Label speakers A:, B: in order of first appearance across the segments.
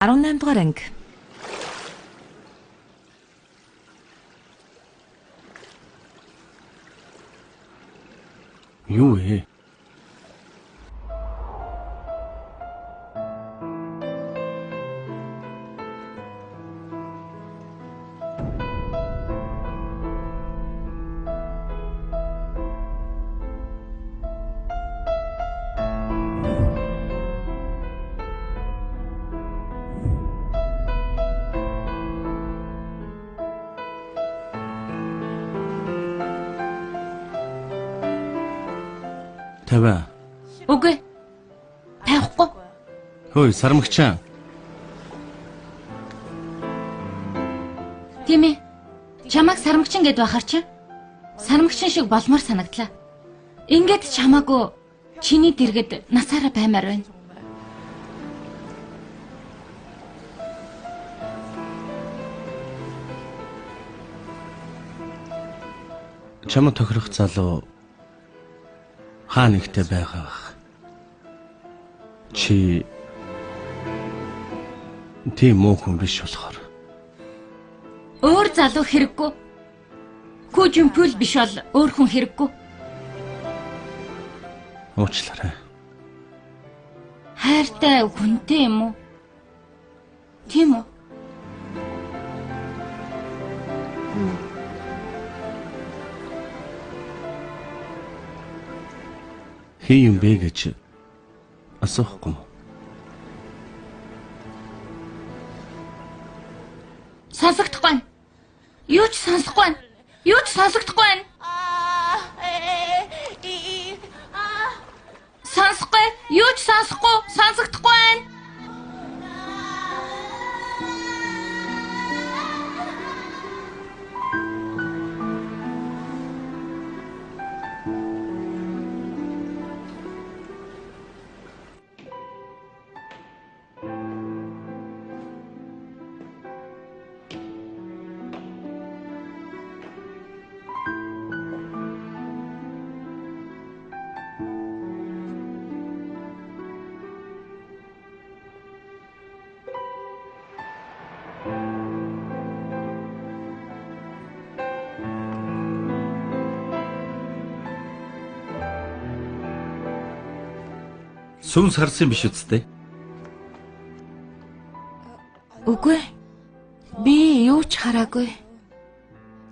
A: 18 дугаар анги.
B: Юу вэ? Тавиа.
C: Үгүй. Тавихгүй.
B: Хөөе, сармагчаа.
C: Тийм ээ. Чамайг сармагчин гэд байхаар чи сармагчин шиг болмоор санагдлаа. Ингээд чамаагүй чиний дэргэд насаараа баймаар байна.
B: Чамд тохирох залуу хаа нэгтэй байгаа. Чи тийм муу хүн биш болохоор.
C: Өөр залуу хэрэггүй. Күжимпүл биш бол өөр хүн хэрэггүй.
B: Уучлаарай.
C: Хайртай хүнтэй юм уу? Тийм үү?
B: Хий юм бэ гэж асуухгүй.
C: Сонсогдохгүй байна. Юу ч сонсохгүй байна. Юу ч сонсогдохгүй байна. Сонсохгүй. Юу ч сонсохгүй. Сонсогдохгүй байна.
D: Сүнс харсан биш үсттэй.
A: Үгүй. Би юу ч хараагүй.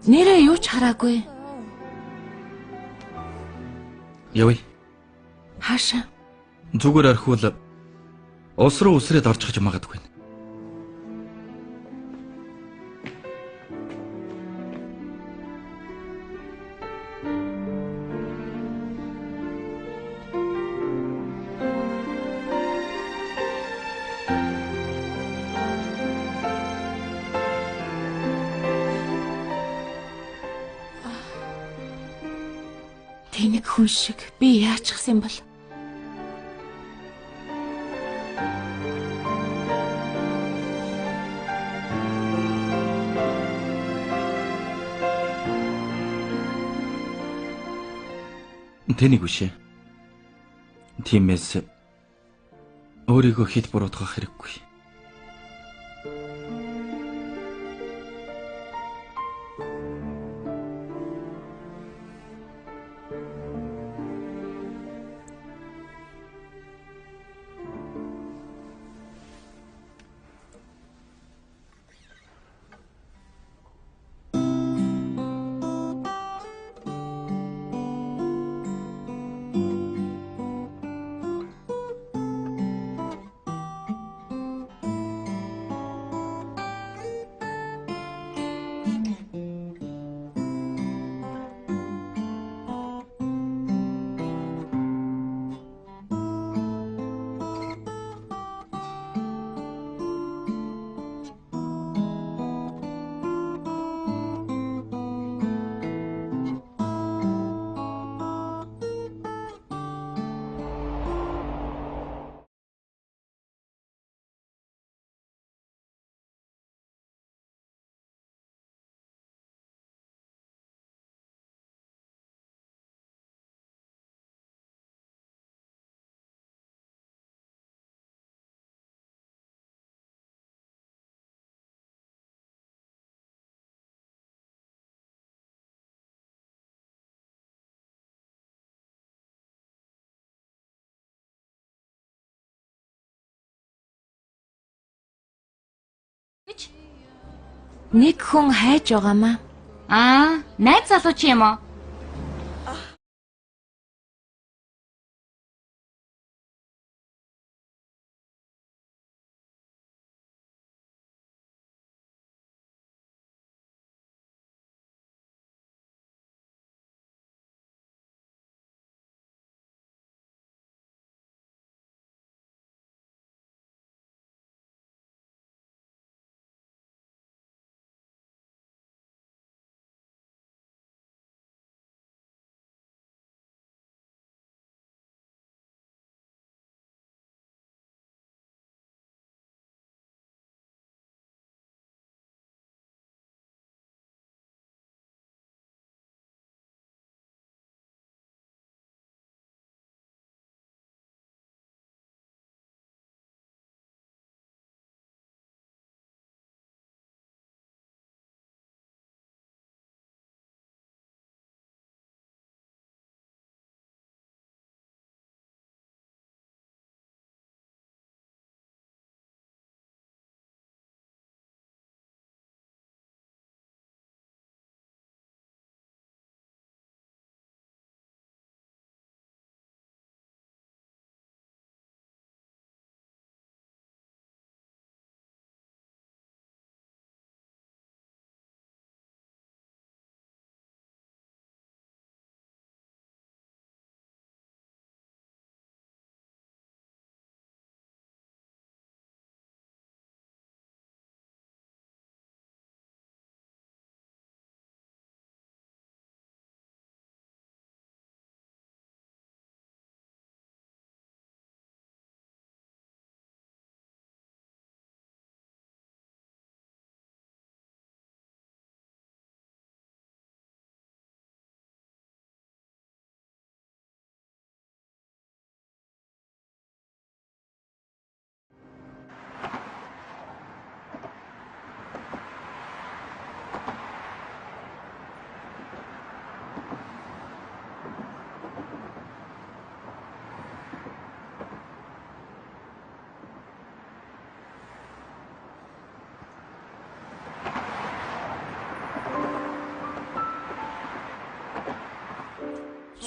A: Нэрээ юу ч хараагүй.
D: Явъя.
A: Хаашаа?
D: Зүгээр орхивол ус руу үсрээд орж чаж магадгүй.
A: Тэнэг хүн шиг би яачихсан юм бол?
D: Тэнийг үшээ. Тиймээс өөрийгөө хэд буруутгах хэрэггүй.
A: Нэг хүн хайж байгаамаа.
C: Найз залуу чи юм уу?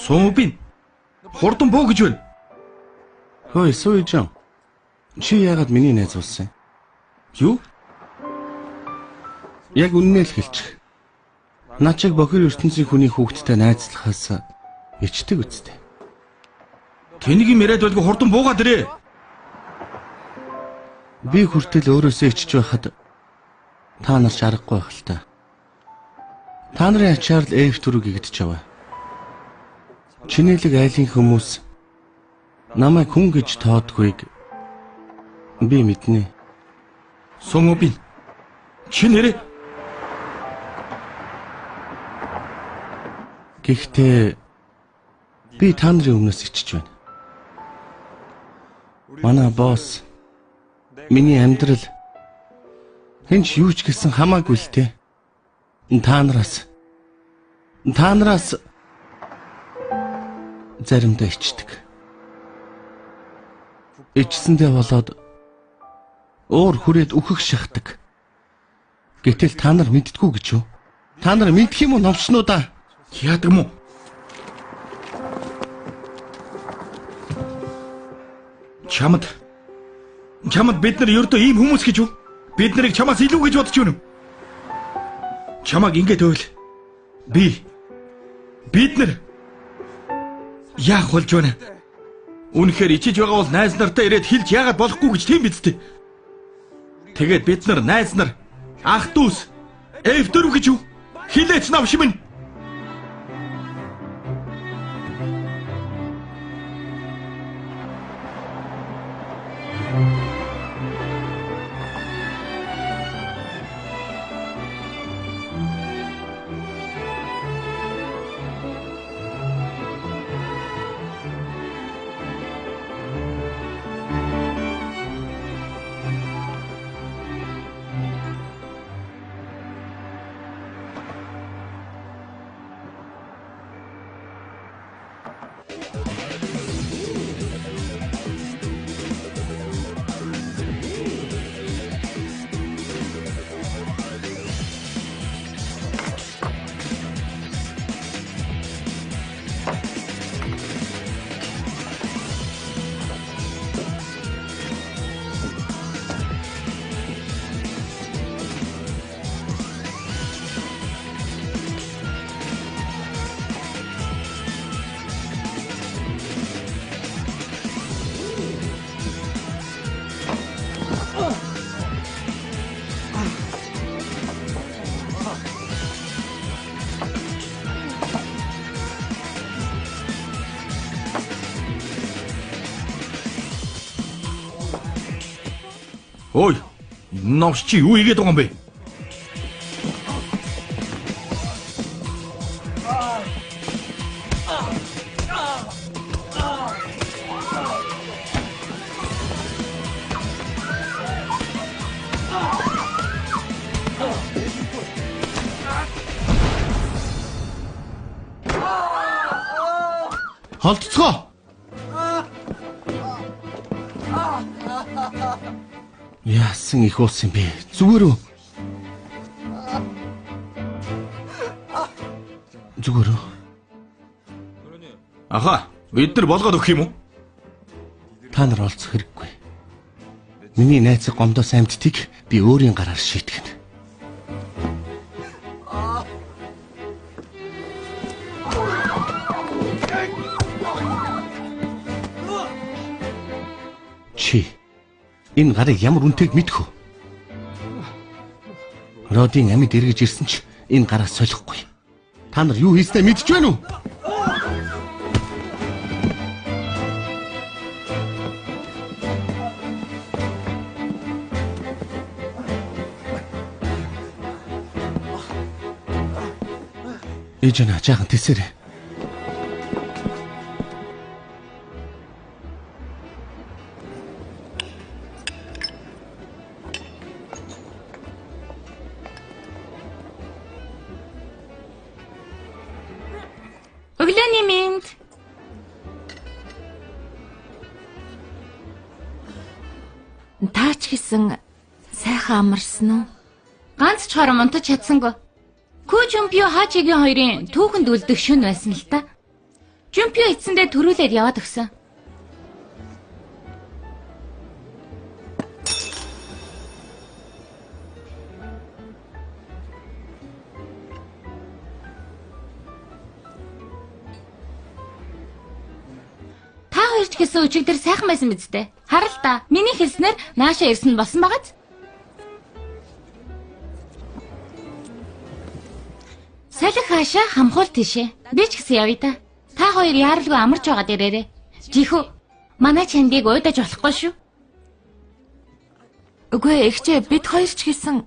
D: Сумбин. Хурдан буу гэж байна.
B: Хөөе, Сүйжан. Чи яагаад миний найз болсон?
D: Юу?
B: Яг үннээ л хэлчих. Наа чиг бохир ертөнцийн хүний хүүхэдтэй найзлахаас ичдэг үсттэй.
D: Тэнийг юм яриад байлгүй хурдан буугаад ирээ.
B: Би хүртэл өөрөөсөө ичж байхад та нар ч аргагүй байх л та. Та нарын ачаар л Эв түрүү гэгдэж аваа. Чинэлэг айлын хүмүүс намайг хүн гэж тоодгүйг би мэднэ.
D: Сумбин. Чи нэрээ
B: Гэхдээ би та нарын өмнөөс ичж байна. Манай босс миний амьдрал хинч юу ч гэсэн хамаагүй л те. Та нараас заримдаа ичдэг. Ичсэндээ болоод уур хүрээд үхэх шахдаг. Гэтэл та нар мэддгүү гэж юу? Та нар мэдх юм уу номчнуудаа?
D: яадаг юм уу? Чамд бид нар ердөө ийм хүмүүс гэж юу? Бид нарыг чамаас илүү гэж бодож байна уу? Чамаг ингэж байвал бид нар яах болж байна? Үнэхээр ичиж байгаа бол найз нартай ирээд хэлж яагаад болохгүй гэж тийм биз дээ. Тэгээд бид нар найз нар ах дүүс Эв дөрөв гэж юу? Хилээч навш минь. Ой, энэ новш чи юу игээд байгаа юм бэ?
B: Холдцгоо. Яасан их уусан бэ? Зүгээр үү? Зүгээр үү?
D: Аха, бид нар болгоод өгөх юм уу?
B: Та нар олцох хэрэггүй. Миний найзыг гомдоос амьдтыг би өөрийн гараар шийтгэнэ. Чи энэ гарыг ямар үнэтэйг мэдэх үү? Родын амьд эргэж ирсэн ч энэ гараа солихгүй. Та нар юу хийснээ мэдж байна уу? Ээжнэ жаахан тэсэрээ.
C: Өглөөний минь.
A: Таач гэсэн сайхан амарсан уу?
C: Ганц ч хором унтаж чадсангүй. Күү Жумпио Хачигийн хоёрын түүхэнд үлдэх шөнө байсан л та. Жумпио эцсэндээ төрүүлээд яваад өгсөн. Та хоёр ч гэсэн өчигдөр сайхан байсан биз дээ. Харал та. Миний хэлснээр наашаа ирсэн болсон байгааз. Салхи хаашаа хамхуул тийшээ. Би ч гэсэн явъя та. Та хоёр яаралгүй амарч байгаа дээрээ. Жихүү. Манай чандыг уйдаж болохгүй шүү.
A: Үгүй эгчээ бид хоёр ч гэсэн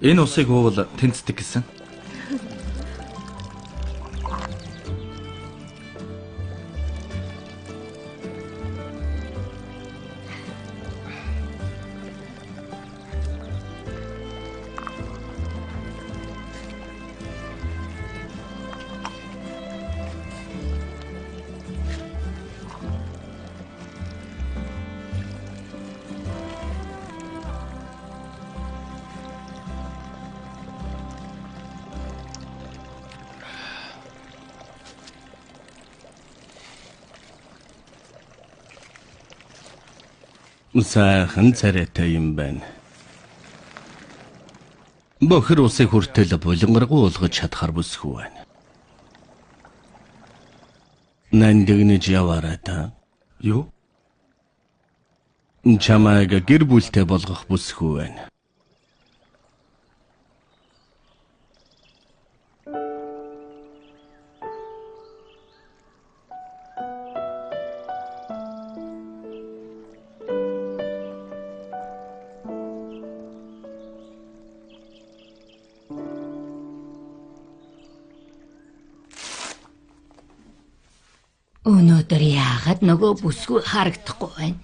D: Энэ усыг уувал тэнцдэг гэсэн.
B: Сайхан царайтай юм байна. Бохир усыг хүртэл булангаргүй уулгаж чадхаар бүсгүй байна. Нандигнэж яваарай та.
D: Юу?
B: Чамайг гэр бүлтэй болгох бүсгүй байна.
C: Өнөөдөр яагаад нөгөө бүсгүй харагдахгүй байна?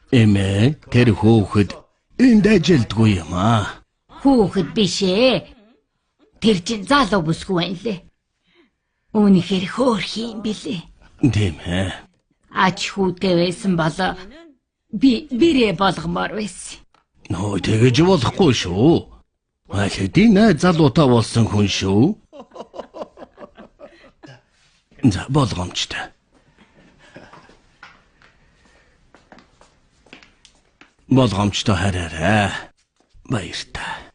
B: Эмээ, тэр хөөхд энд ажилдгүй юм аа.
C: Хүүхэд биш ээ. Тэр чинь залуу бүсгүй байна лээ. Үүнийхэр хөөх юм билээ.
B: Тийм ээ.
C: Ач хүүтэй байсан болоо би бирээ болгомоор байсан.
B: Нөө тэгэж болохгүй шүү. Аль найз залуутай болсон хүн шүү. За болгоомжтой. Болгоомжтой хараарай. Баяртай.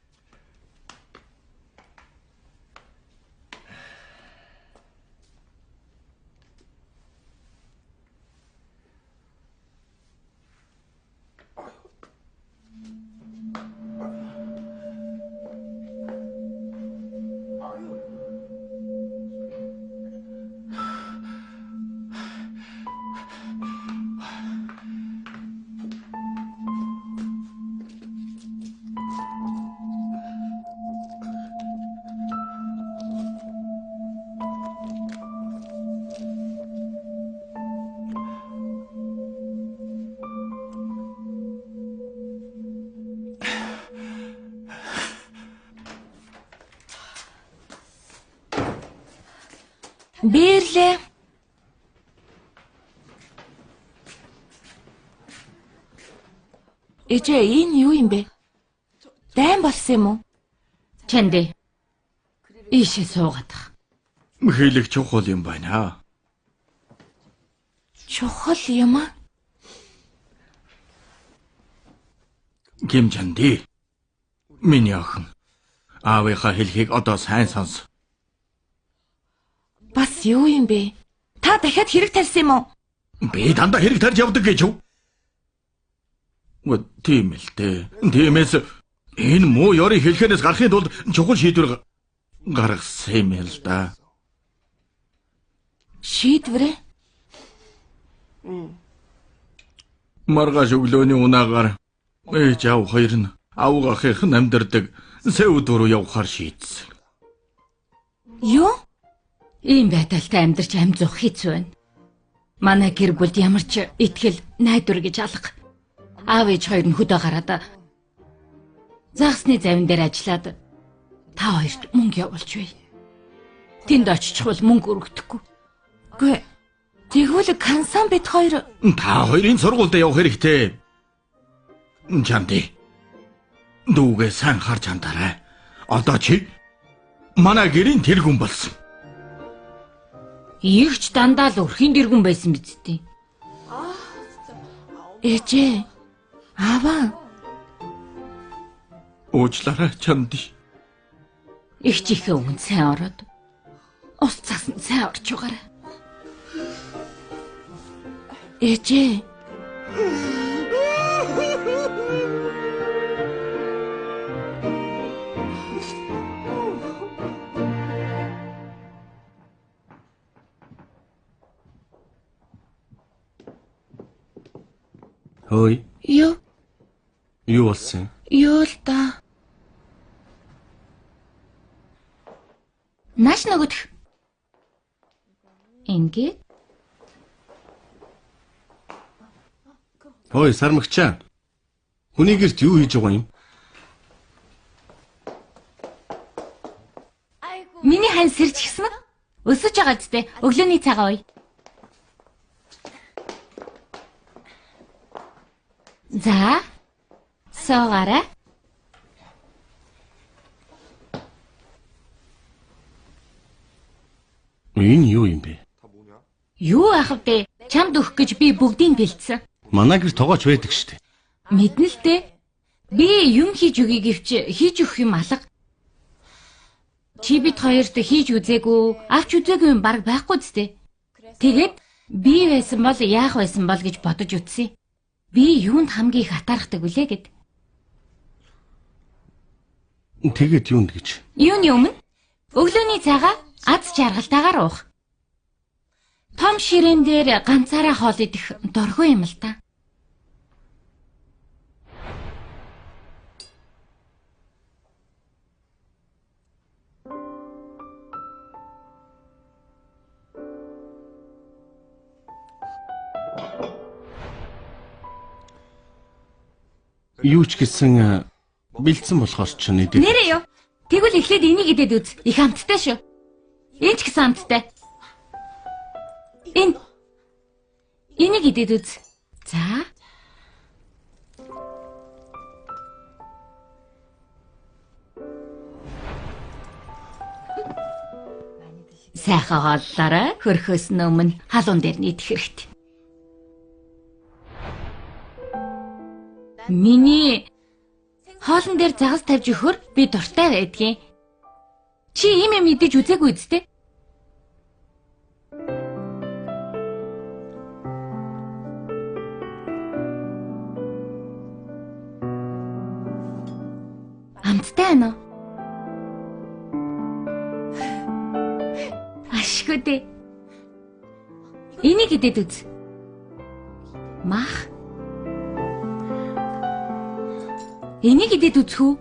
A: Бэрлээ. Ээжээ, энэ юу юм бэ? Дайн болсон юм уу?
C: Чандэ. Ийшээ суугаад.
D: Хэлэх чухал юм байна.
A: Чухал юм аа.
D: Гимжанди. Миний охин. Аавынхаа хэлхийг одоо сайн сонс.
A: Бас юу юм бэ? Та дахиад хэрэг тарьсан юм уу?
D: Би дандаа хэрэг тарьж явдаг гэж юу? Тийм л дээ. Тиймээс энэ муу ёрыг хэлхэнээс гарахын тулд чухал шийдвэр гаргасан юм л да.
A: Шийдвэрээ?
D: Маргааш өглөөний унаагаар ээж аав хоёр нь авга ахын амьдардаг сэвд рүү явахаар шийдсэн.
A: Юу?
C: Ийм байдалтай амьдарч амзуух хэцүү байна. Манай гэр бүлд ямар ч итгэл найдвар гэж алга. Аав ээж хоёр нь хөдөө гараад загсны завин дээр ажиллаад та хоёрт мөнгө явуулж бай. Тэнд очихвол мөнгө өргөдөхгүй.
A: Гүй. Тэгвэл Кансан бид хоёр
D: Та хоёрын сургуульд явах хэрэгтэй. Чанди. Дүүгээ сайн харж хандаарай. Одоо чи манай гэрийн тэр хүн болсон.
C: Ийгч дандаа л өрхийн дэргүн байсан биз дээ.
A: ээжээ. Ааваа.
D: Уучлаарай Чанди.
C: Их чихээ өгөн сайн ороод. Ус цасан сайн орж байгаарай.
A: ээжээ.
B: Хөөе.
A: Юу?
B: Юу болсон?
A: Юу л да.
C: Нааш нөгөөх. Ингээд
B: Хөөе, сармагчаа. Хүний гэрт юу хийж байгаа юм?
C: миний хань сэрж гисэн нь өсөж байгаа зү. Өглөөний цагаа ууя. За. Суугаарай.
B: Энэ юу юм бэ?
C: Юу ах вэ? Чамд өгөх гэж би бүгдийг бэлдсэн.
B: Манай гэр тогооч байдаг штэ.
C: Мэднэ л дээ. Би юм хийж өгье гэвч хийж өгөх юм алга. Чи бид хоёрт хийж үзээгүй, авч үзээгүй юм баг байхгүй зү. Тэгээд би байсан бол яах байсан бол гэж бодож үтсэ. Би юунд хамгийн их атаархдаг вүлээ гэд.
B: Тэгээд юунд гэж?
C: Юуны өмнө өглөөний цагаа аз жаргалтайгаар уух. Том ширээн дээр ганцаараа хоол идэх доргүй юм л та.
B: Юу ч гэсэн бэлдсэн болохоор ч нэдэг.
C: Нэрээ юу? Тэгвэл эхлээд энийг идээд үз. Их амттай шүү. Энэ ч гэсэн амттай. Энийг идээд үз. За. Сайхан хооллоорой. Хөрхөөс өмнө халуун дээр нийтэх хэрэгтэй. Миний хоолн дээр загас тавьж өгөхөр би дуртай байдгийн. Чи ийм юм идэж үзээгүй үстэй? Амттай байна уу? Ашгүй дээ. Энийг идээд үз. Мах. Энийг идээд үзэх үү?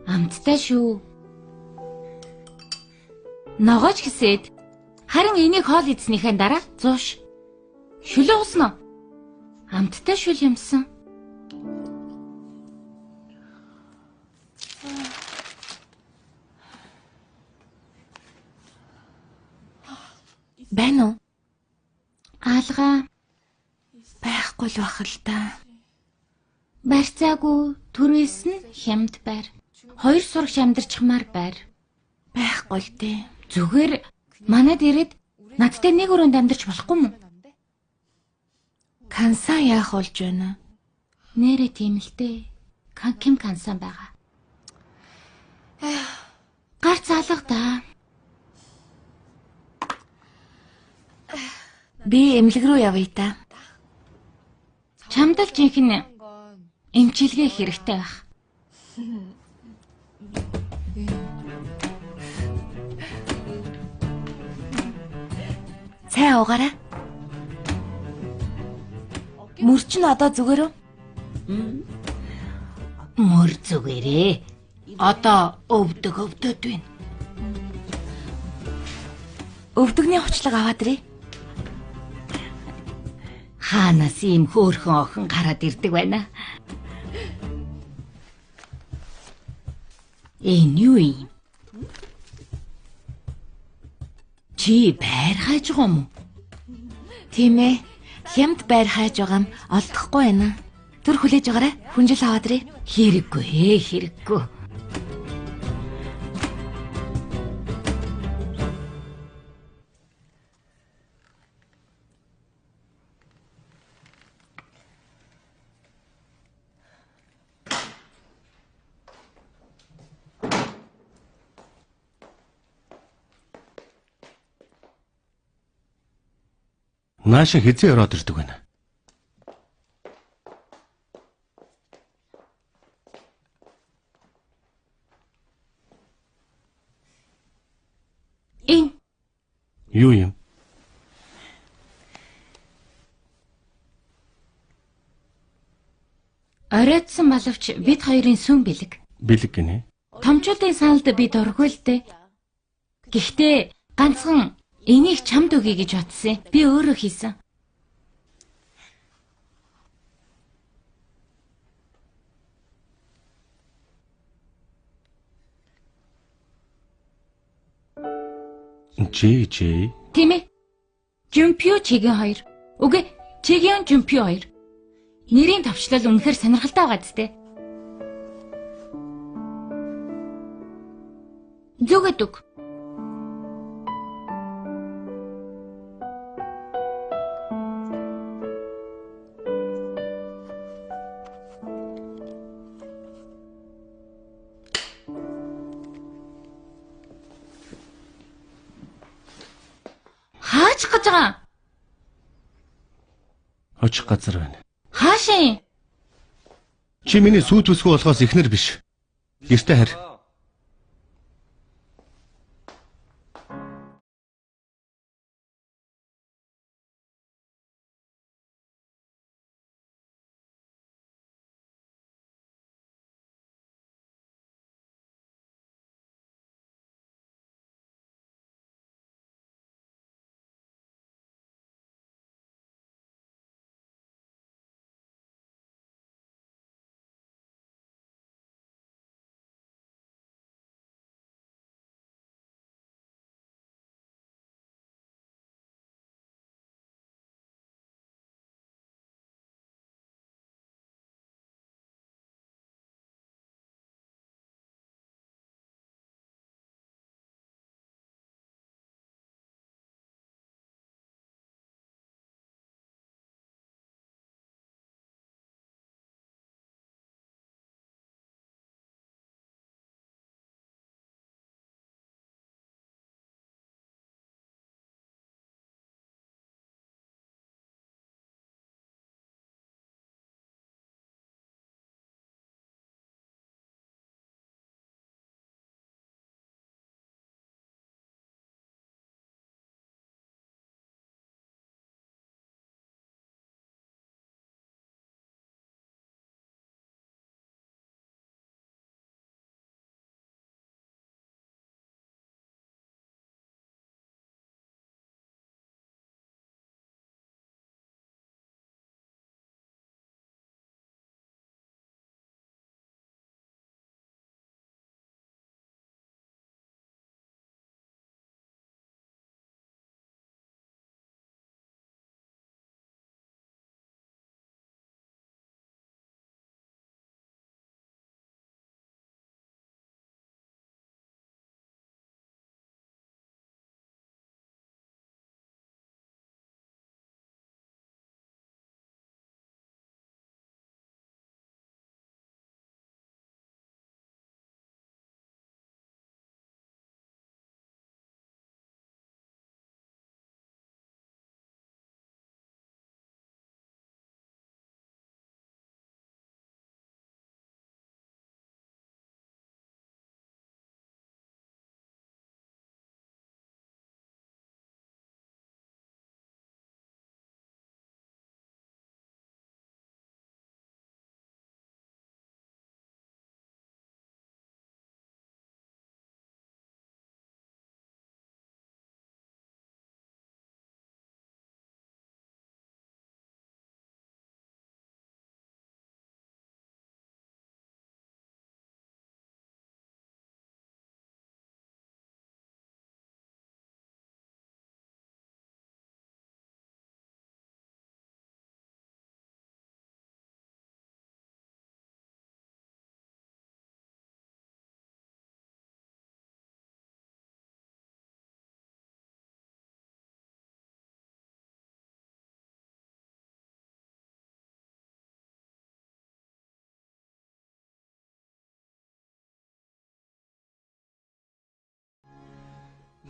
C: Амттай шүү. Ногооч гэсэд харин энийг хоол идснийхэн дараа 100. Шүлээ ууснаа. Амттай шүл юмсан.
A: Байна уу?
C: Аалгаа
A: Байхгүй л бах л да.
C: барьцаагүй түрээс нь хямд байр. Хоёр сурагч амьдарчмаар байр.
A: Байхгүй л дээ.
C: Зүгээр манад ирээд надтай нэг өрөөнд амьдарч болохгүй мүү?
A: Кансан яах болж байна?
C: Нэрээ тийм л дээ. Ким кансан байгаа. Гарц алга да.
A: Би эмнэлэг рүү явъя та.
C: Чамд л жинхэнэ эмчилгээ хэрэгтэй байх.
A: Цай уугаарай. Мөрч нь одоо зүгээр үү?
C: Мөр зүгээрээ. Одоо өвдөд байна.
A: Өвдөгний хувцлага аваад ирээ.
C: Хаанаас ийм хөөрхөн охин гараад ирдэг байна? Энэ юу юм? Чи байр хайж байгаа юм уу?
A: Тийм ээ. Хямд байр хайж байгаа нь олдохгүй байна. Түр хүлээж байгаарай. Хүнжил аваад ирээ.
C: Хэрэггүй.
B: Нааша хизээ ороод ирдэг байна. Юу юм?
C: Оройтсан боловч бид хоёрын сүм бэлэг.
B: Бэлэг гинэ.
C: Томчуудын саналд би дургүй л дээ. Гэхдээ ганцхан энийг чамд өгье гэж бодсон. Би өөрөө хийсэн.
B: Жи.
C: Тийм ээ. Жумпио чигийн хоёр. Үгүй, чигийн жумпио хоёр. Нэрийн товчлол үнэхээр сонирхолтой байгаа зү. Зүгэд үг. очих гэж байгаа?
B: Очих газар байна.
C: Хаашаа?
B: Чи миний сүйт бүсгүй болохоос ихнэр биш. Гэртээ харь.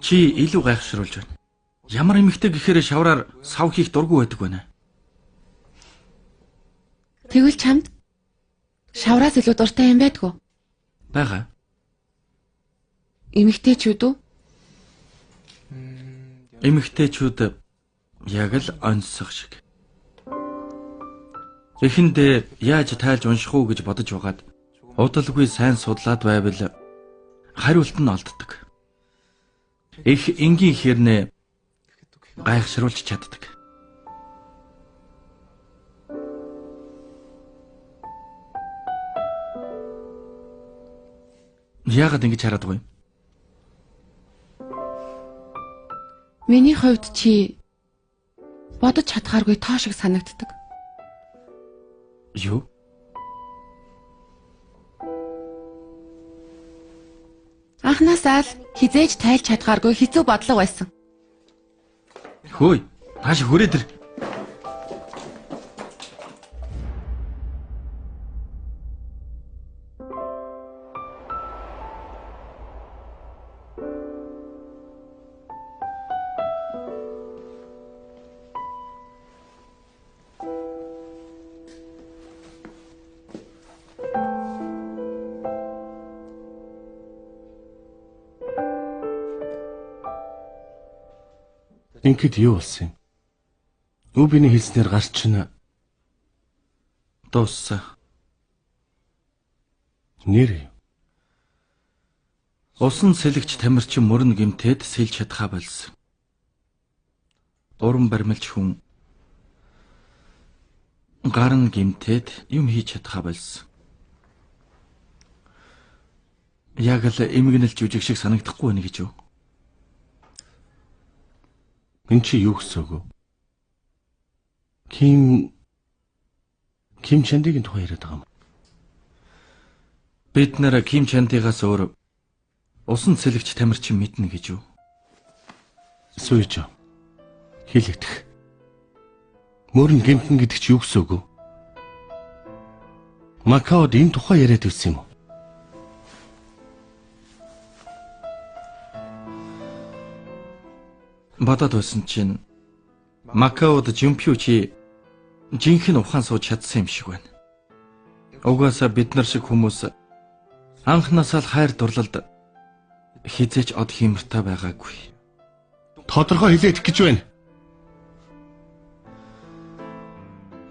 D: Чи илүү гайхшруулж байна. Ямар эмэгтэй гэхээр шавраар сав хийх дургүй байдаг байна.
A: Тэгвэл чамд шавраас илүү дуртай юм байдгүй.
D: Бага.
A: Эмэгтэйчүүд үү?
D: Эмэгтэйчүүд яг л онцсох шиг. Эхэндээ яаж тайлж унших уу гэж бодож байгаад удалгүй сайн судлаад байвал хариулт нь олддог. Их энгийн хэрнээ гайхшруулж чаддаг. Яагаад ингэж хараад байгаа юм?
A: Миний хувьд чи бодож чадхааргүй тоо шиг санагддаг.
D: Юу?
A: Анхнаасаа л хизээж тайлж чадхааргүй хэцүү бодлого байсан.
D: Хөөе, хааш хүрээд ир.
B: Ингээд юу болсон юм? Үбиний хэлснээр гарч чинь
D: дууссан.
B: нэр юу?
D: Усан сэлгч тамирчин мөрөн гимтээд сэлж чадхаа болсон. Уран баримлч хүн гарн гимтээд юм хийж чадхаа болсон. Яг л эмгэнэл жүжиг шиг санагдахгүй байна гэж юу?
B: Энд чи юу гэсэн үг вэ? Ким Чандигийн тухай яриад байгаа юм.
D: Бид нэр Ким Чандигаас өөр усан сэлгч тамирчин мэднэ гэж юу?
B: Сүйж хэлэгдэх. Мөрөн гэмтэн гэдэг чи юу гэсэн үг вэ? Макаод энэ тухай яриад байсан юм уу?
D: Бодоод байсан чинь Макаод Жумпиу чи жинхэнэ ухаан сууж чадсан юм шиг байна. Угаасаа бид нар шиг хүмүүс анхнаасаа л хайр дурлалд хизээч од хиймэртэй байгаагүй.
B: Тодорхой хэлээд гэж байна.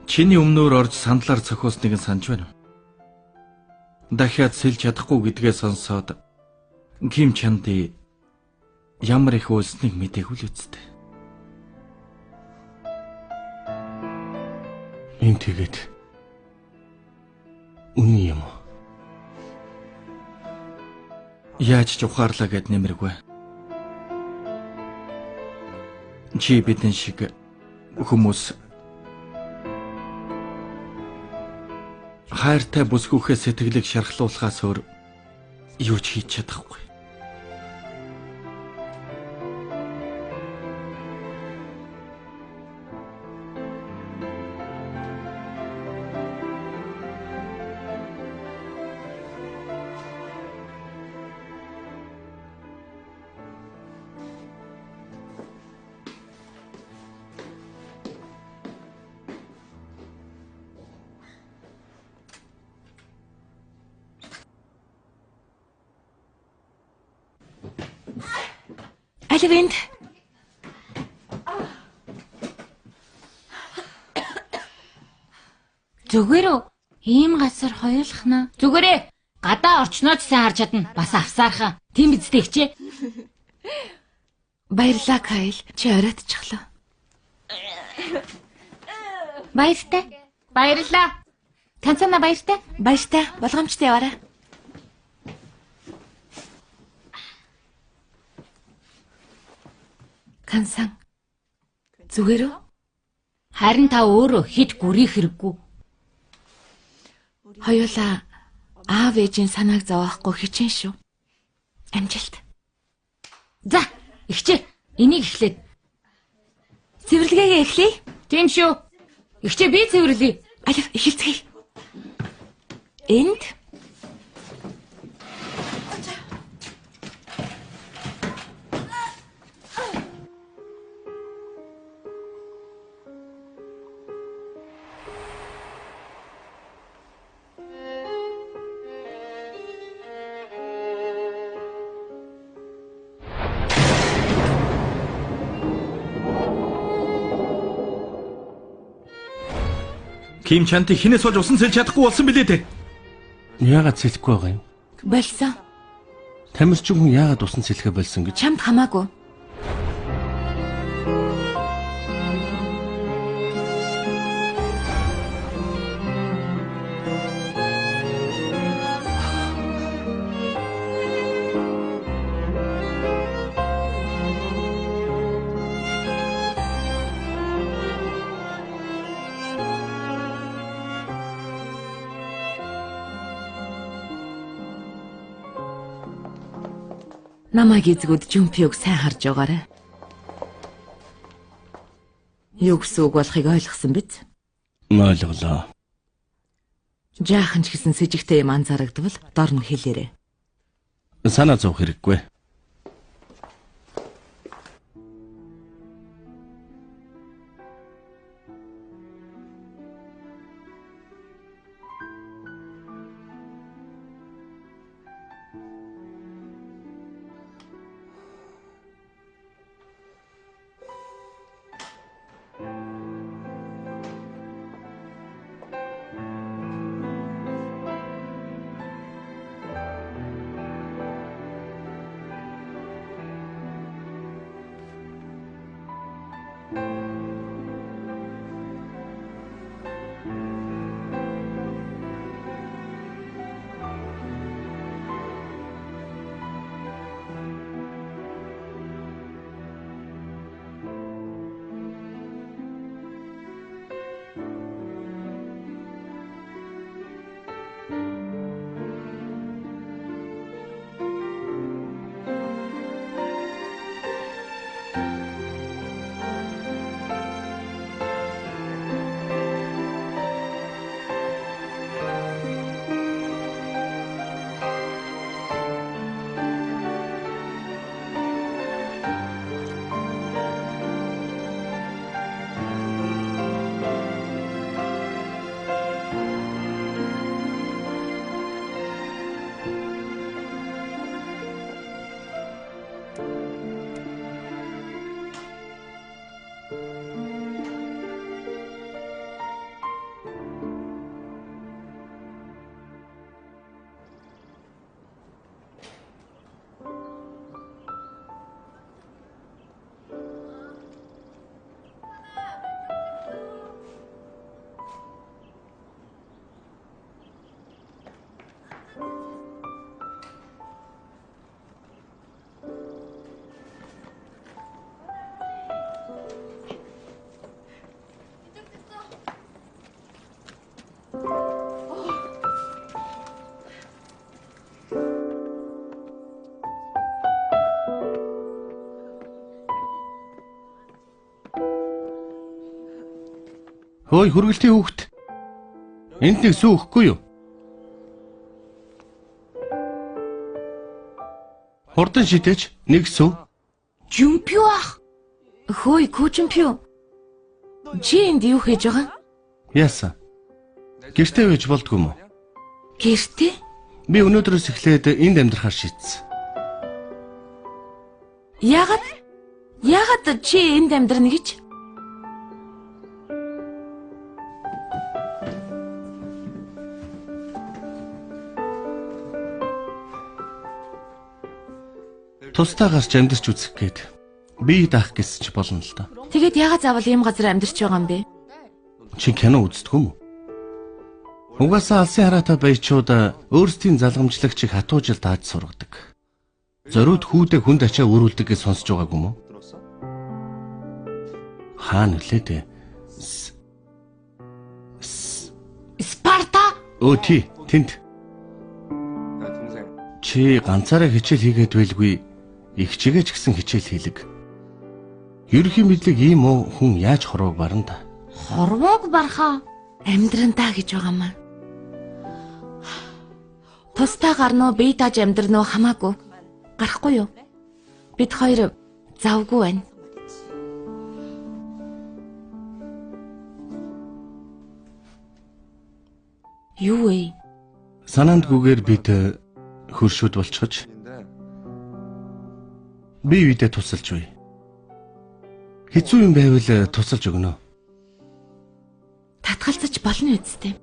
D: Чиний өмнөөр орж сандлаар цохиосныг нь санаж байна уу? Дахиад сэлж чадахгүй гэдгээ сонсоод Ким Чанди ямар их үйлснийг мэдээгүй л үсттэй.
B: Энэ тэгээд үний юм уу?
D: Яаж ч ухаарлаа гэд нэмэргүй. Чи бидэн шиг хүмүүс хайртай бүсгүйхээ сэтгэлийг шархлуулахаас өөр юу ч хийж чадахгүй.
A: Аливент.
C: Зүгээр үү? Ийм газар хоёулахна. Зүгээрээ. Гадаа орчноо ч сайн харж чадна. Бас авсаархаа. Тийм биз дээ хчээ.
A: Баярлалаа Кайл. Чи оройтчихлоо.
C: Баяртай. Баярлалаа. Танцана баяртай.
A: Баяртай. Болгоомжтой яваарай. Кансан. Зүгээр үү?
C: Харин та өөрөө хит гүрих хэрэггүй.
A: Хоёулаа аав ээжийн санааг зовохгүй хичээн шүү. Амжилт.
C: За, ихчээ. Энийг эхлээд.
A: Цэвэрлэгээ эхлэе.
C: Тийм шүү. Ихчээ би цэвэрлэе.
A: Алив эхэлцгээе. Энд
D: Ким Чанди хинээс болж усан сэлж чадахгүй болсон билээ дээ.
B: Яагаад сэлэхгүй байгаа юм?
A: болсон.
B: Тамирчин хүн яагаад усан сэлэхэ болсон гэж?
A: Чамд хамаагүй. Намайг эзгүүд Жумпиуг сайн харж байгаарай. Юу гэсэн үг болохыг ойлгосон биз?
B: Ойлголоо.
A: Жаахан ч гэсэн сэжигтэй юм анзаарагдвал дор нь хэлээрэй.
B: Санаа зовх хэрэггүй. Хөөе хүргэлтийн хүүхэд. Энд нэг сүү өгөхгүй юу? Хурдан шидэж нэг сүү.
A: Жумпиу ах. Хөөе күүчмпиу. Чи энд юу хийж байгаа?
B: Яасан? Гэртээ байж болдгүй юм уу?
A: Гэртээ?
B: Би өнөөдрөөс эхлээд энд амьдрахаар шийдсэн.
A: Яагаад чи энд амьдрна гэж?
B: Тустаагаас ч амьдарч үзэх гээд би даах гэсэн ч болно л доо.
A: Тэгээд яагаад заавал ийм газар амьдарч байгаа юм бэ?
B: Чи кино үздэг юм уу? Угаасаа алсын хараатай баячууд өөрсдийн залгамжлагчийг хатуужилд дааж сургадаг. Зориуд хүүдээ хүнд ачаа өрүүлдэг гэж сонсож байгааг юм уу? Хаана нөлөө дээ?
A: Спарта?
B: Тий, тэнд. Чи ганцаараа хичээл хийгээд байлгүй, их чигээ ч гэсэн хичээл хийлэг. Ерөнхий мэдлэг ийм уу хүн яаж хорвоог барна да?
A: Хорвоог барахаа амьдрантаа гэж байгаамаа. Тустай гарнуу бие дааж амьдрнө уу хамаагүй. Гарахгүй юу? Бид хоёр завгүй байна. Юу вэ?
B: Санаандгүйгээр бид хөршүүд болчихож бие биедээ тусалж бай. Хэцүү юм байвал тусалж өгнө.
A: Татгалзаж болно үсттэй.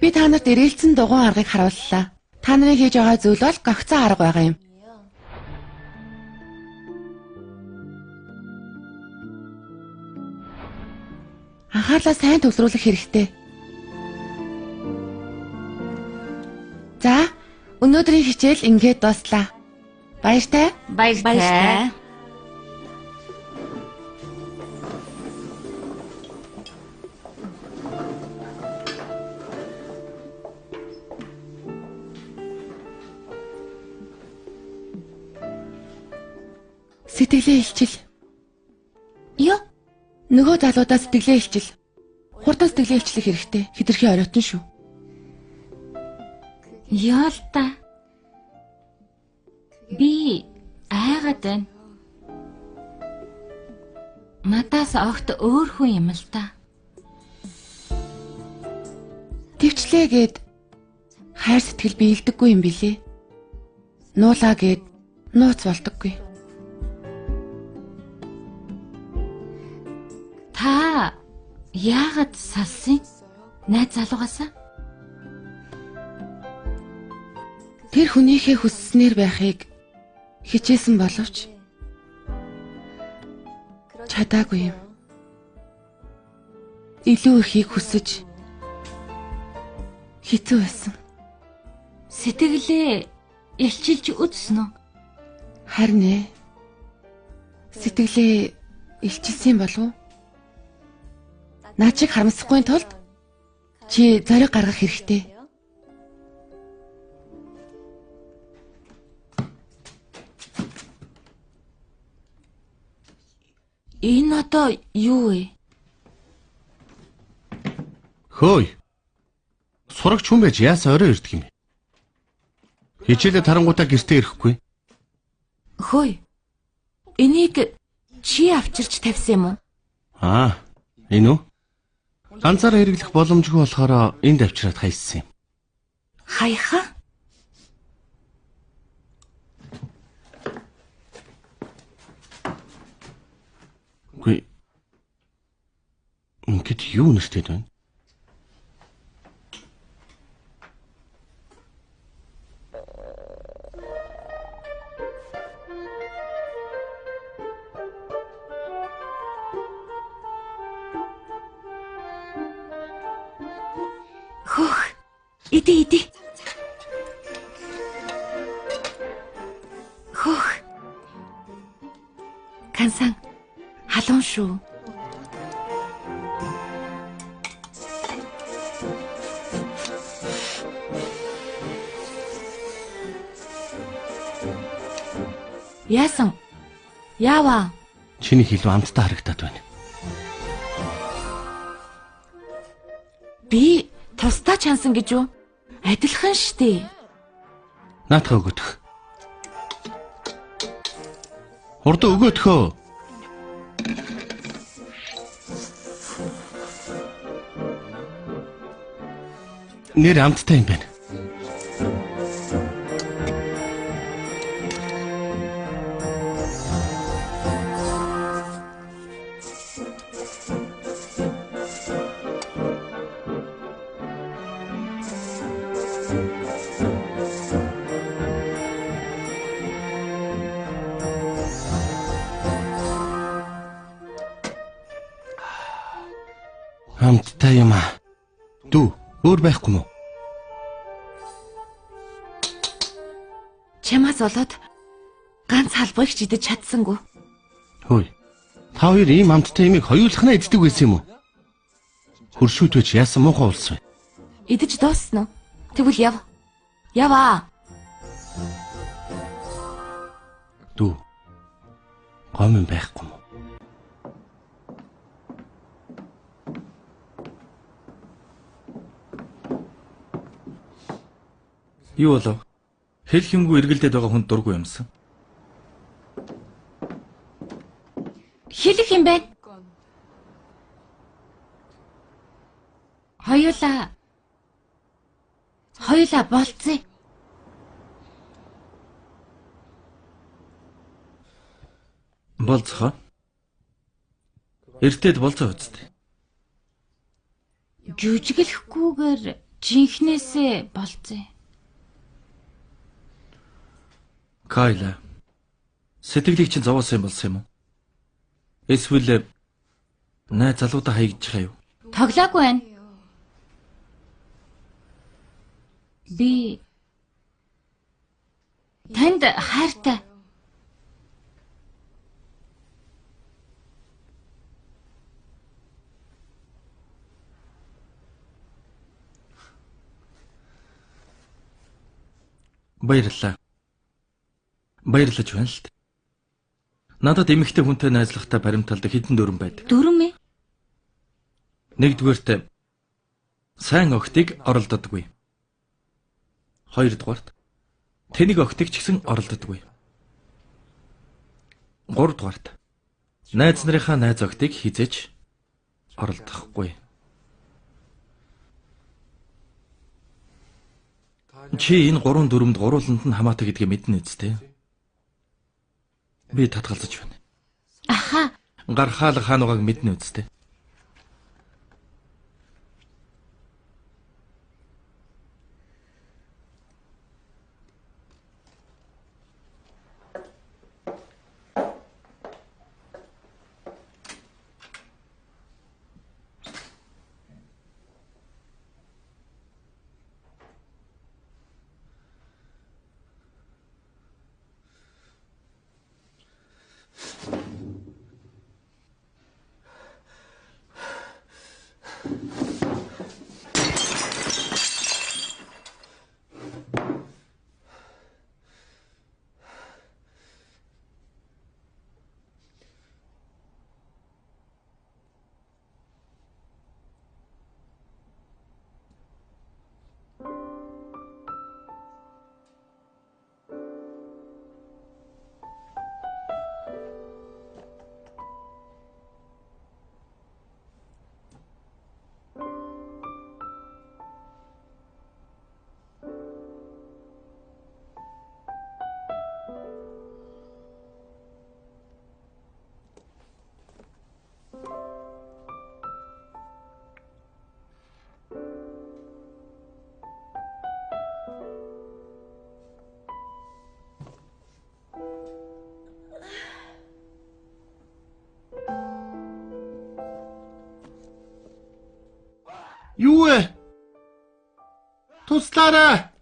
E: Би та нарт ирээлцэн дугуйн аргыг харууллаа. Та нарын хийж байгаа зүйл бол гогцоо арга байгаа юм. Анхаарлаа сайн төвлөрүүлэх хэрэгтэй. За, өнөөдрийн хичээл ингээд дуслаа. Баяртай.
C: Баяртай.
E: Сэтгэлээ илчил.
A: Юу?
E: Нөгөө залуудаа сэтгэлээ илчил. Хурдан сэтгэлээ илчлэх хэрэгтэй. Хэтэрхий оройтон шүү.
C: Яалта. яагаад вэ? Надаас огт өөр хүн юм л та.
E: Твчлээ гээд хайр сэтгэл биелдэггүй юм билээ. Нуулаа гээд нууц болдоггүй.
C: Та яагаад салсан? Найз залуугаасаа?
E: Тэр хүнийхээ хүсснээр байхыг хичээсэн боловч чадаагүй юм. Илүү ихийг хүсэж хэцүү байсан.
C: Сэтгэлээ илчилж үзсэн үү?
E: Харин ээ. Сэтгэлээ илчилсэн болов уу? Наа чиг харамсахгүй тулд чи зориг гаргах хэрэгтэй.
C: Энэ одоо юу вэ?
B: Хөөе. Сурагч хүн байж яасаа орой ирдэг юм бэ? Хичээлээ тарангуудаа гэртээ ирэхгүй.
A: Хөөе. Энийг чи авчирч тавьсан юм уу?
B: Энэ үү? Ганцаараа хэрэглэх боломжгүй болохоор энд авчираад хайсан юм.
A: Хаяха?
B: Үгүй. Ингээд юу нэртэй байна?
A: Иди. Кансан халуун шүү. Яасан? Яаваа?
B: Чиний хэлв амттай харагдаад байна.
A: Би тусдаа чансан гэж юу? Адилхан штэ.
B: Наатах өгödөх. Хурд өгödөхөө. Нэр амттай юм байна. Амттай юм аа. Дүү, өөр байхгүй мó?
A: Чамаас болоод ганц халбыг ч идэж чадсангүй.
B: Хөөе. Та хоёр ийм амттай юмыг хоёулахнаа иддэг байсан юм уу? Хөршүүтвэч яасан муухай улс вэ?
A: Идэж дууссан уу? Тэгвэл яв. Яваа.
B: Дүү. Гомн байхгүй мó?
D: Юу болов? Хэл хэмгүй эргэлдээд байгаа хүнд дургүй юмсан.
C: Хэлэх юм байна. Хоёулаа болцъё.
D: Болцохоо. Эртээд болцоо үсттэй.
C: Жүжиглэхгүйгээр жинхнээсээ болцъё.
D: Кайла. Сэтгэлийг чинь зовоосон юм болсон юм уу? Эсвэл найз залуудаа хаягдчихаа юу?
C: Тоглоогүй байна. Би танд хайртай.
D: Баярлалаа. Баярлаж байна л дээ. Надад эмэгтэй хүнтэй найзлахтай баримталд хэдэн дүрэн байдаг.
C: Дүрэн ээ?
D: Нэгдүгээрт сайн охтыг оролдодоггүй. Хоёрдугаарт тэнийг охтыг ч гэсэн оролдодоггүй. 3 дугаарт. Найз нарынхаа найз охидыг хизээч оролдохгүй. Чи энэ 3 дүрмд гурууланд нь хамаатай гэдгийг мэднэ үстэй. Би татгалзаж байна.
A: Аха.
D: Гархаал хаануугааг мэднэ үстэй.
B: Юу вэ? Туслаарай.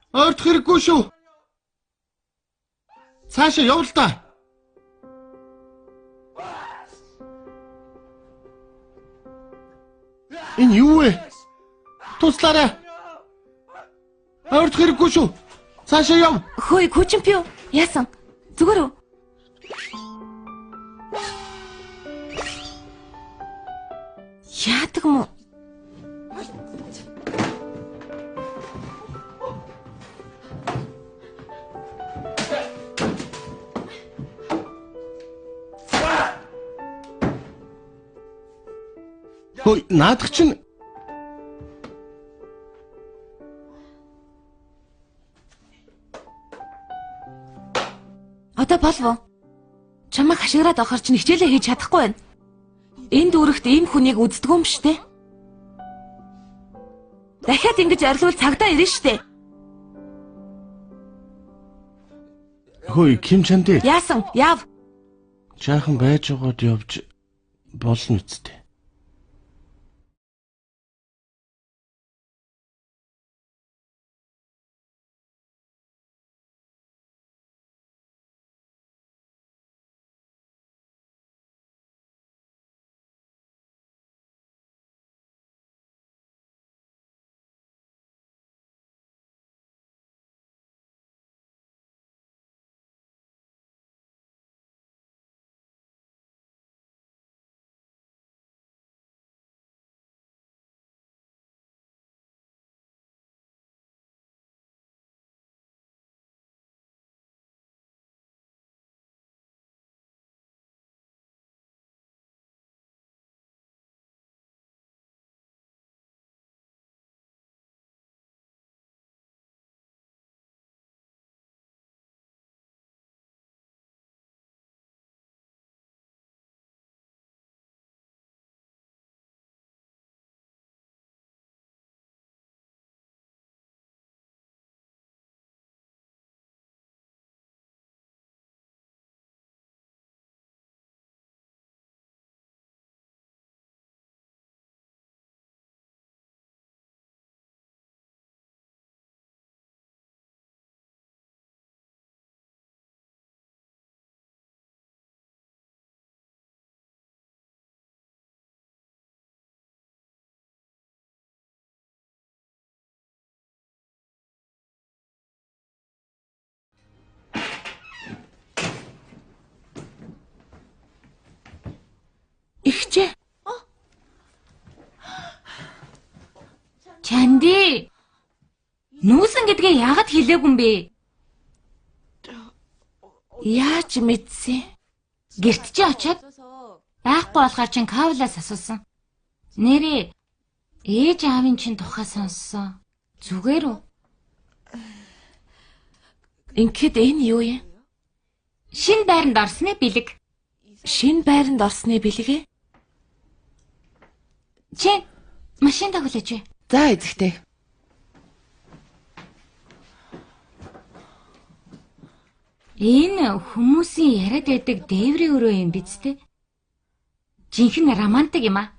B: Ойртох хэрэггүй шүү. Цаашаа явал та. Энэ юу вэ? Туслаарай. Ойртох хэрэггүй шүү. Цаашаа яв.
A: Хөөе, хүчинпиу. Яасан? Зүгээр үү? Яадаг юм уу?
B: Хөөе, наадах чинь
A: Одоо болов. Чамайг хашгираад авахар чинь хичээлээ хийж чадахгүй байна. Энд үүрэгт ийм хүнийг үздэг юм шүү дээ. Дахиад ингэж арилвал цагдаа ирнэ шүү дээ.
B: хөөе, Ким Чанди.
A: Яасан? Яв.
B: Жаахан байж байгаад явж болно үсттэй.
A: Ихчээ. Чанди. Нүүсэн гэдгээ яагаад хэлээгүй юм бэ? Яаж мэдсэн?
C: Гэрт чи очиод байхгүй болохоор чин Кавлаас асуусан. Нэрээ ээж аавын чин тухай сонссон. Зүгээр үү?
A: Ингээд энэ юу юм?
C: Шинэ байранд орсны бэлэг.
A: Шинэ байранд орсны бэлгээ?
C: Чи машинда хүлээж.
E: За эзэгтэй.
C: Энэ хүмүүсийн яриад байдаг дээврийн өрөө юм биз дээ? Жинхэнэ романтик юм аа.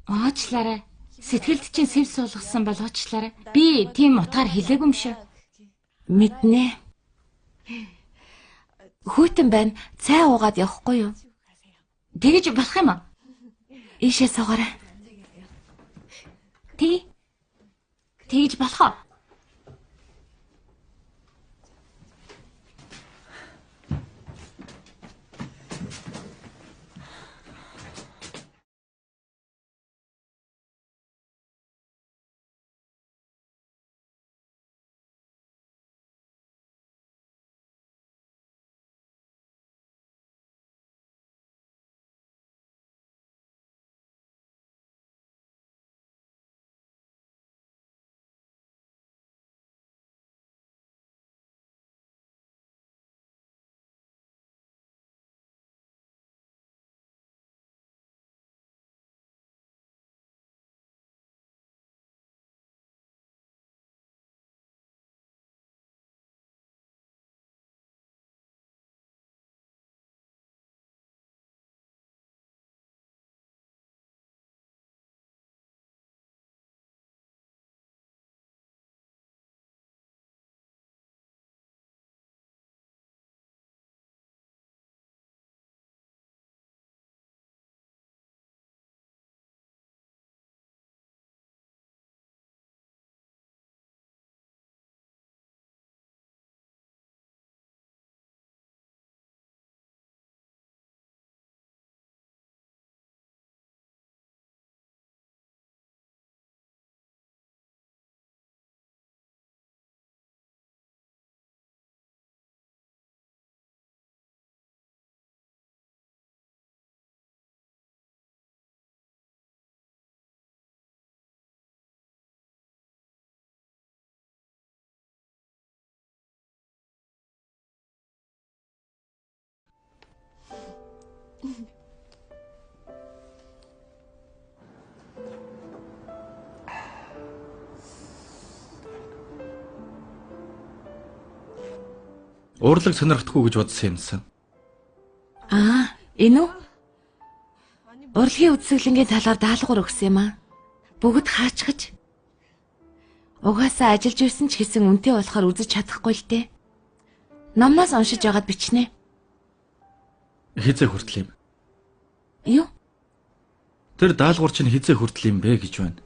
C: Оочлаарай. Сэтгэлд чинь сэв суулгасан бол оочлаарай. Би тийм утгаар хэлээгүй юм шүү.
A: Мэднэ. Хүйтэн байна. Цай уугаад явахгүй юу?
C: Тэгэж болох юм аа.
A: Ийшээ суугаарай.
C: Тэгэж болох уу?
D: Урлаг сонирхдаггүй гэж бодсон юмсан.
A: Энэ үү? Урлагийн үдсгэлэнгийн талаар даалгавар өгсөн юм аа. Бүгд хаачгаж. Угаасаа ажиллаж ирсэн ч гэсэн үнтэй болохоор үзэж чадахгүй л дээ. Номноос уншиж яагаад бичнэ?
D: Хизээ хүртэл юм.
A: Юу?
D: Тэр даалгавар чинь хизээ хүртэл юм бэ гэж байна.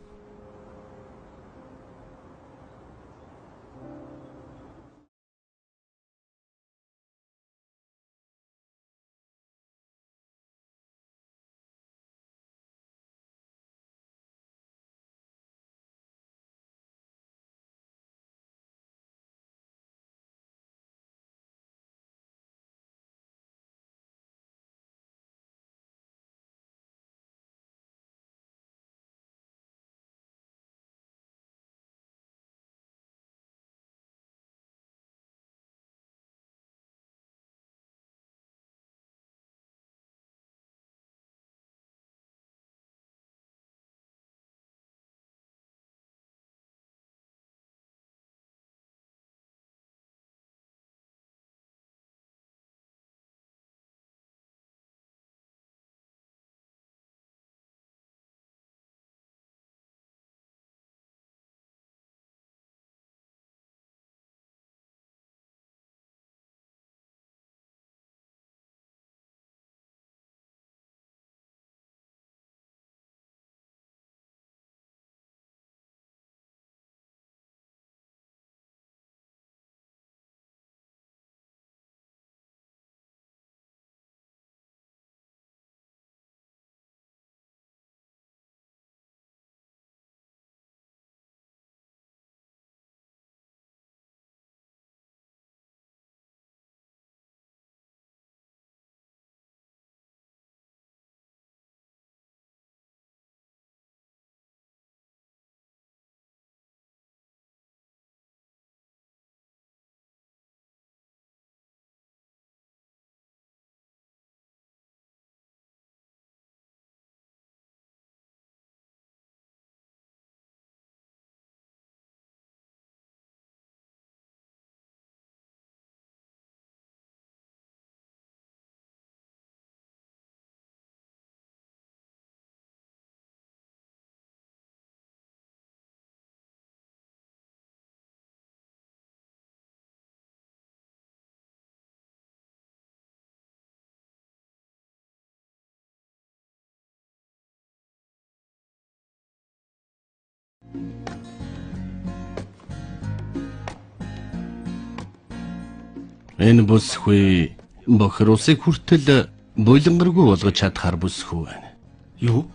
B: Энэ бүсгүй бохир усыг хүртэл булангаргүй болгож чадхаар бүсгүй байна.
D: Юу?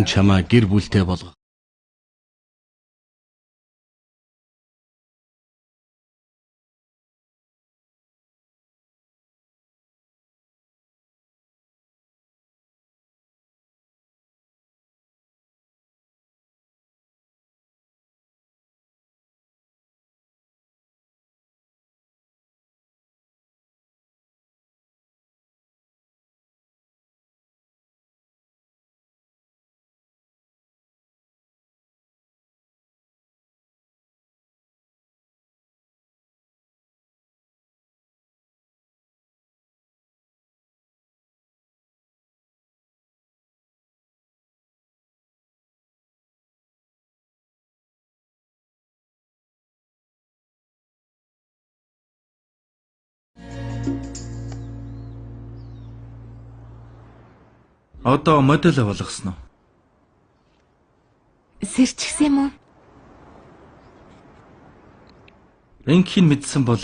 B: Чамаа гэр бүлтэй болгох.
D: Одоо модель болгосноо.
A: Сэрчгсэн юм уу?
D: Энхийн мэдсэн бол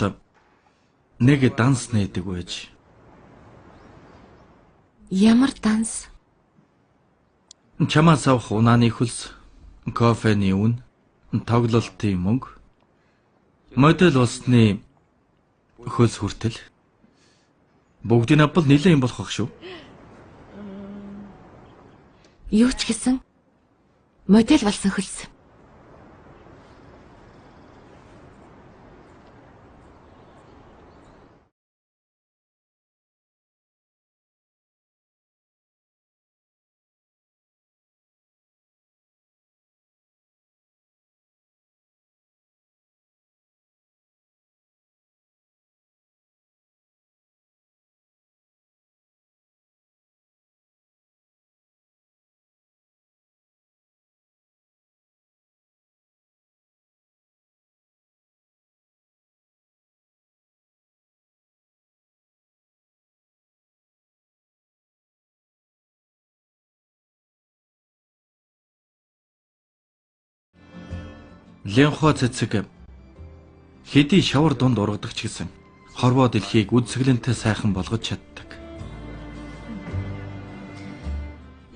D: нэг данс нээдэг байж.
A: Ямар данс?
D: Чамаас авах унааны хөлс, кофений үн, тоглолтын мөнгө, модель болсны хөлс хүртэл бүгдийн авбал нэлээд юм болох шүү.
A: Юу ч гэсэн модель болсон хөлс.
D: Ленхо цэцэг хэдий шавар дунд ургадаг ч гэсэн хорвоо дэлхийг үдсгэлэнтэй сайхан болгож чаддаг.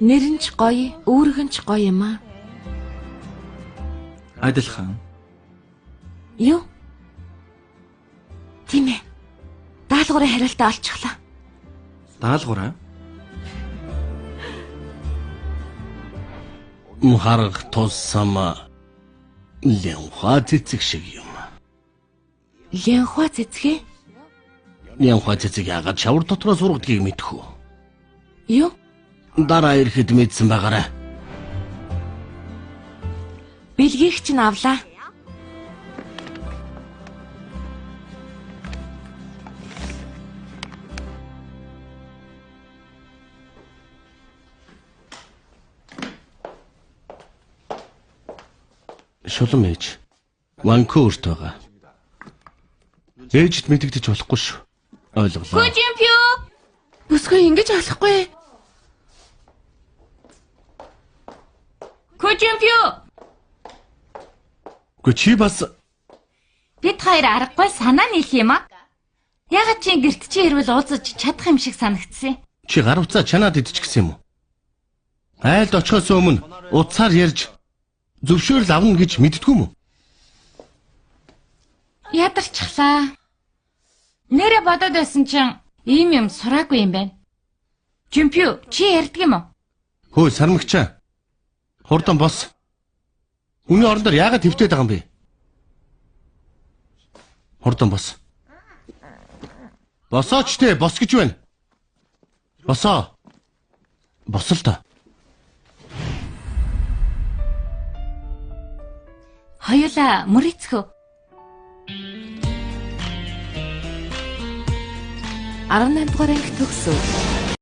A: Нэр нь ч гоё, үүрэг нь ч гоё юм аа.
D: Адилхан.
A: Юу? Тийм ээ. Даалгаврын хариултаа олчихлаа.
D: Даалгавраа?
B: Мухарах тусам Ленхо цэцэг шиг юм.
A: Ленхо цэцгээ?
B: Ленхо цэцэг яагаад шавар дотроос ургадгийг мэдэх үү?
A: Юу?
B: Дараа ирэхэд мэдсэн байгаарай.
A: Бэлгийг чинь авлаа.
B: Шулам ээж. Ванкуверт байгаа. Ээжд мэдэгдэж болохгүй шүү. Ойлголоо.
C: Кожимпио.
E: Бүсгүй ингэж болохгүй.
C: Кожимпио.
B: Чи бас
C: Бид хоёр аргагүй санаа нийлх юм аа. Ягаад чи гэрт чи ирвэл уулзаж чадах юм шиг санагдсан.
B: чи гар утсаа чанаад идчихсэн юм уу? Айлд очихоос өмнө утсаар ярьж зөвшөөрөл авна гэж мэддэггүй юм уу?
C: Ядарчихлаа. Нэрэ бодоод байсан чинь ийм юм сураагүй юм байна. Жимпио, чи ярьдаг юм уу?
B: Хөөе сармагчаа. Хурдан бос. Үний орондоор яагаад твтээд байгаа юм бэ? Хурдан бос. Босооч те, бос гэж байна. Босоо. Босол та.
C: Хоёулаа мөрийцгөө.
A: 18 дугаар анги төгсөв.